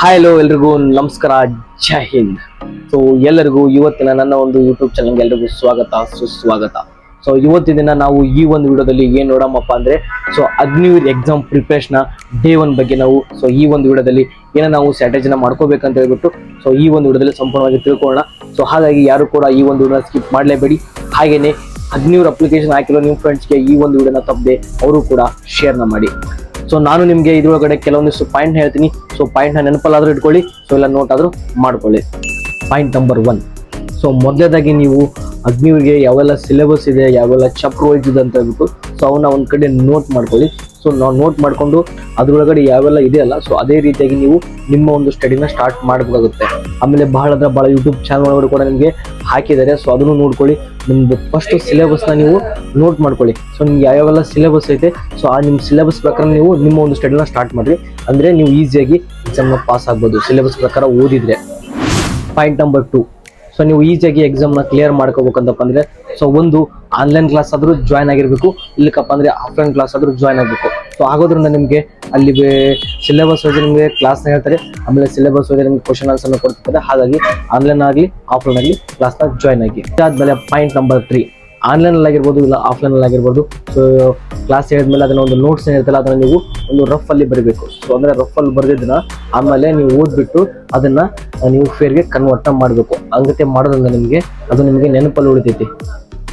Hi hello ಎಲ್ರಿಗೂ ನಮಸ್ಕಾರ, ಜೈ Hind. So ಎಲ್ಲರಿಗೂ ಇವತ್ತಿನ ನನ್ನ ಒಂದು ಯೂಟ್ಯೂಬ್ ಚಾನಲ್ಗೆ ಎಲ್ರಿಗೂ ಸ್ವಾಗತ ಸುಸ್ವಾಗತ. ಸೊ ಇವತ್ತಿನ ದಿನ ನಾವು ಈ ಒಂದು ವಿಡಿಯೋದಲ್ಲಿ ಏನ್ ನೋಡಮ್ಮಪ್ಪ ಅಂದ್ರೆ ಅಗ್ನಿವೀರ್ ಎಕ್ಸಾಮ್ ಪ್ರಿಪರೇಷನ್ ಡೇ 1 ಬಗ್ಗೆ ನಾವು ಈ ಒಂದು ವಿಡಿಯೋದಲ್ಲಿ ನಾವು ಸ್ಟ್ರಾಟಜಿನ ಮಾಡ್ಕೋಬೇಕಂತ ಹೇಳ್ಬಿಟ್ಟು ಈ ಒಂದು ವಿಡಿಯೋದಲ್ಲಿ ಸಂಪೂರ್ಣವಾಗಿ ತಿಳ್ಕೊಳ್ಳೋಣ. ಸೊ ಹಾಗಾಗಿ ಯಾರು ಕೂಡ ಈ ಒಂದು ವಿಡಿಯೋನ ಸ್ಕಿಪ್ ಮಾಡಲೇಬೇಡಿ. ಹಾಗೇನೆ ಅಗ್ನಿವೀರ್ ಅಪ್ಲಿಕೇಶನ್ ಹಾಕಿರೋ ನಿಮ್ಮ ಫ್ರೆಂಡ್ಸ್ಗೆ ಈ ಒಂದು ವಿಡಿಯೋನ ತಪ್ಪದೆ ಅವರು ಕೂಡ ಶೇರ್ನ ಮಾಡಿ. ಸೊ ನಾನು ನಿಮಗೆ ಇದ್ರೊಳಗಡೆ ಕೆಲವೊಂದಿಷ್ಟು ಪಾಯಿಂಟ್ ಹೇಳ್ತೀನಿ. ಸೊ ಪಾಯಿಂಟ್ನ ನೆನಪಲ್ಲಾದ್ರೂ ಇಟ್ಕೊಳ್ಳಿ, ಎಲ್ಲ ನೋಟ್ ಆದ್ರೂ ಮಾಡ್ಕೊಳ್ಳಿ. Point number 1. ಸೊ ಮೊದಲೇದಾಗಿ ನೀವು ಅಗ್ನಿವೀರ್ಗೆ ಯಾವೆಲ್ಲ ಸಿಲೆಬಸ್ ಇದೆ, ಯಾವೆಲ್ಲ ಚಾಪ್ಟರ್ ವೈಸ್ ಇದೆ ಅಂತ ಹೇಳ್ಬಿಟ್ಟು ಅವನ್ನ ಒಂದ್ ಕಡೆ ನೋಟ್ ಮಾಡ್ಕೊಳ್ಳಿ. ಸೊ ನಾವು ನೋಟ್ ಮಾಡ್ಕೊಂಡು ಅದ್ರೊಳಗಡೆ ಯಾವೆಲ್ಲ ಇದೆಯಲ್ಲ ಅದೇ ರೀತಿಯಾಗಿ ನೀವು ನಿಮ್ಮ ಒಂದು ಸ್ಟಡಿನ ಸ್ಟಾರ್ಟ್ ಮಾಡಬೇಕಾಗುತ್ತೆ. ಆಮೇಲೆ ಬಹಳ ಯೂಟ್ಯೂಬ್ ಚಾನಲ್ ಒಳಗಡೆ ಕೂಡ ನಿಮಗೆ ಹಾಕಿದ್ದಾರೆ. ಸೊ ಅದನ್ನು ನೋಡ್ಕೊಳ್ಳಿ. ನಿಮ್ದು ಫಸ್ಟ್ ಸಿಲೆಬಸ್ನ ನೀವು ನೋಟ್ ಮಾಡ್ಕೊಳ್ಳಿ. ಸೊ ನಿಮ್ಗೆ ಯಾವೆಲ್ಲ ಸಿಲೆಬಸ್ ಐತೆ ನಿಮ್ಮ ಸಿಲೆಬಸ್ ಪ್ರಕಾರ ನೀವು ನಿಮ್ಮ ಒಂದು ಸ್ಟಡಿನ ಸ್ಟಾರ್ಟ್ ಮಾಡ್ರಿ. ಅಂದ್ರೆ ನೀವು ಈಸಿಯಾಗಿ ಎಕ್ಸಾಮ್ನ ಪಾಸ್ ಆಗ್ಬೋದು ಸಿಲೆಬಸ್ ಪ್ರಕಾರ ಓದಿದ್ರೆ. Point number 2. ಸೊ ನೀವು ಈಸಿಯಾಗಿ ಎಕ್ಸಾಮ್ನ ಕ್ಲಿಯರ್ ಮಾಡ್ಕೋಬೇಕಂತಪ್ಪ ಅಂದ್ರೆ ಒಂದು ಆನ್ಲೈನ್ ಕ್ಲಾಸ್ ಆದ್ರೂ ಜಾಯ್ನ್ ಆಗಿರ್ಬೇಕು, ಇಲ್ಲಕ್ಕಪ್ಪ ಅಂದ್ರೆ ಆಫ್ಲೈನ್ ಕ್ಲಾಸ್ ಆದ್ರೂ ಜಾಯ್ನ್ ಆಗಬೇಕು. ಸೊ ಆಗೋದ್ರಿಂದ ನಿಮಗೆ ಅಲ್ಲಿ ಸಿಲೆಬಸ್ ವೈಸ್ ನಿಮಗೆ ಕ್ಲಾಸ್ನ ಹೇಳ್ತಾರೆ, ಆಮೇಲೆ ಸಿಲೆಬಸ್ ವೈಸ್ ನಿಮ್ಗೆ ಕ್ವಶನ್ ಆನ್ಸರ್ನ ಕೊಡ್ತಿರ್ತಾರೆ. ಹಾಗಾಗಿ ಆನ್ಲೈನ್ ಆಗಲಿ ಆಫ್ಲೈನ್ ಆಗಲಿ ಕ್ಲಾಸ್ನ ಜಾಯ್ನ್ ಆಗಿ. ಅದಾದ್ಮೇಲೆ ಪಾಯಿಂಟ್ ನಂಬರ್ 3. ಆನ್ಲೈನ್ ಅಲ್ಲಿ ಆಗಿರ್ಬೋದು ಇಲ್ಲ ಆಫ್ಲೈನ್ ಅಲ್ಲಿ ಆಗಿರ್ಬೋದು ಕ್ಲಾಸ್ ಹೇಳಿದ್ಮೇಲೆ ಅದನ್ನ ಒಂದು ನೋಟ್ಸ್ ಏನಿರ್ತಲ್ಲ ಅದನ್ನ ನೀವು ಒಂದು ರಫ್ ಅಲ್ಲಿ ಬರೀಬೇಕು. ಸೊ ಅಂದ್ರೆ ರಫ್ ಅಲ್ಲಿ ಬರೆದಿದ್ದನ್ನ ಆಮೇಲೆ ನೀವು ಓದ್ಬಿಟ್ಟು ಅದನ್ನ ನೀವು ಫೇರ್ಗೆ ಕನ್ವರ್ಟ್ ಮಾಡಬೇಕು. ಹಂಗತೆ ಮಾಡೋದ್ರಿಂದ ಅದು ನಿಮಗೆ ನೆನಪಲ್ಲಿ ಉಳಿತೈತಿ.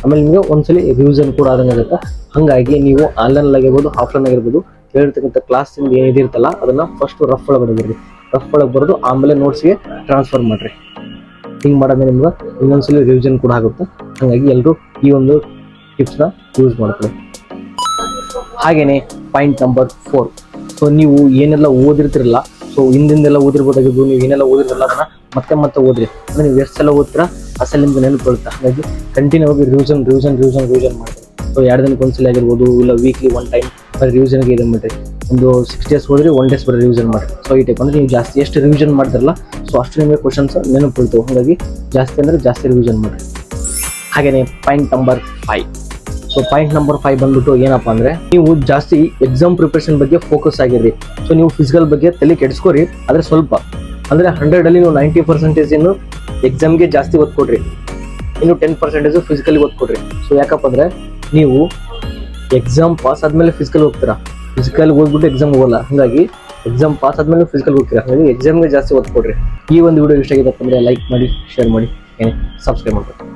ಆಮೇಲೆ ನಿಮಗೆ ಒಂದ್ಸಲಿ ರಿವಿಷನ್ ಕೂಡ ಆದಂಗಾಗುತ್ತೆ. ಹಂಗಾಗಿ ನೀವು ಆನ್ಲೈನ್ ಆಗಿರ್ಬೋದು ಆಫ್ಲೈನ್ ಆಗಿರ್ಬೋದು ಹೇಳಿರ್ತಕ್ಕಂಥ ಕ್ಲಾಸ್ ಏನಿದಿರ್ತಲ್ಲ ಅದನ್ನ ಫಸ್ಟ್ ರಫ್ ಒಳಗೆ ಬರೀರಿ. ರಫ್ ಒಳಗೆ ಬರೆದು ಆಮೇಲೆ ನೋಟ್ಸ್ಗೆ ಟ್ರಾನ್ಸ್ಫರ್ ಮಾಡ್ರಿ. ಹಿಂಗೆ ಮಾಡೋದ್ರೆ ನಿಮ್ಗೆ ಇನ್ನೊಂದ್ಸಲಿ ರಿವಿಷನ್ ಕೂಡ ಆಗುತ್ತೆ. ಹಾಗಾಗಿ ಎಲ್ಲರೂ ಈ ಒಂದು ಟಿಪ್ಸ್ನ ಯೂಸ್ ಮಾಡ್ಕೊಳ್ಳಿ. ಹಾಗೇನೆ ಪಾಯಿಂಟ್ ನಂಬರ್ 4. ಸೊ ನೀವು ಏನೆಲ್ಲ ಓದಿರ್ತಿರಲ್ಲ, ಹಿಂದಿಂದೆಲ್ಲ ಓದಿರ್ಬೋದಾಗಿರ್ಬೋದು, ನೀವು ಏನೆಲ್ಲ ಓದಿರಲ್ಲ ಅದನ್ನ ಮತ್ತೆ ಓದ್ರಿ. ಅಂದ್ರೆ ನೀವು ಎಷ್ಟು ಸಲ ಓದ್ತೀರಾ ಅಸಲ ನಿಮ್ಗೆ ನೆನಪುಕೊಳ್ಳುತ್ತೆ. ಹಾಗಾಗಿ ಕಂಟಿನ್ಯೂ ಆಗಿ ರಿವಿಷನ್ ಮಾಡಿ. ಸೊ 2 ದಿನಕ್ಕೆ ಒಂದ್ಸಲ ಆಗಿರ್ಬೋದು ಇಲ್ಲ ವೀಕ್ಲಿ 1 ಟೈಮ್ ರಿವಿಷನ್ಗೆ ಇದೆ ಮಾಡ್ರಿ. ಒಂದು 6 ಡೇಸ್ ಹೋದ್ರಿ 1 ಡೇಸ್ ಬರೀ ರಿವಿಷನ್ ಮಾಡಿ. ಸೊ ಈ ಟೈಪ್ ಅಂದ್ರೆ ನೀವು ಜಾಸ್ತಿ ಎಷ್ಟು ರಿವಿಷನ್ ಮಾಡ್ತಾರಲ್ಲ ಅಷ್ಟು ನಿಮಗೆ ಕ್ವಶನ್ಸ್ ನೆನಪುಳ್ತವೆ. ಹಾಗಾಗಿ ಜಾಸ್ತಿ ರಿವಿಷನ್ ಮಾಡಿ. ಹಾಗೇನೆ point number 5. So point number 5 ಬಂದ್ಬಿಟ್ಟು ಏನಪ್ಪಾ ಅಂದ್ರೆ ನೀವು ಜಾಸ್ತಿ ಎಕ್ಸಾಮ್ ಪ್ರಿಪರೇಷನ್ ಬಗ್ಗೆ ಫೋಕಸ್ ಆಗಿರ್ರಿ. ಸೊ ನೀವು ಫಿಸಿಕಲ್ ಬಗ್ಗೆ ತಲೆ ಕೆಡಿಸ್ಕೋರಿ, ಆದ್ರೆ ಸ್ವಲ್ಪ ಅಂದ್ರೆ 100 ಅಲ್ಲಿ ನೀವು 90% ಎಕ್ಸಾಮ್ಗೆ ಜಾಸ್ತಿ ಒತ್ತು ಕೊಡ್ರಿ, ಇನ್ನು 10% ಫಿಸಿಕಲ್ಗೆ ಒತ್ತು ಕೊಡ್ರಿ. ಸೊ ಯಾಕಪ್ಪ ಅಂದ್ರೆ ನೀವು ಎಕ್ಸಾಮ್ ಪಾಸ್ ಆದ್ಮೇಲೆ ಫಿಸಿಕಲ್ ಹೋಗ್ತೀರಾ, ಫಿಸಿಕಲ್ ಹೋಗ್ಬಿಟ್ಟು ಎಕ್ಸಾಮ್ ಹೋಗಲ್ಲ. ಹಾಗಾಗಿ ಎಕ್ಸಾಮ್ ಪಾಸ್ ಆದ್ಮೇಲೆ ಫಿಸಿಕಲ್ ಹೋಗ್ತೀರಾ. ಹಾಗಾಗಿ ಎಕ್ಸಾಮ್ಗೆ ಜಾಸ್ತಿ ಒತ್ತು ಕೊಡ್ರಿ. ಈ ಒಂದು ವಿಡಿಯೋ ಇಷ್ಟ ಆಗಿದೆಪ್ಪ ಅಂದ್ರೆ ಲೈಕ್ ಮಾಡಿ, ಶೇರ್ ಮಾಡಿ, ಸಬ್ಸ್ಕ್ರೈಬ್ ಮಾಡ್ಕೊಳ್ಳಿ.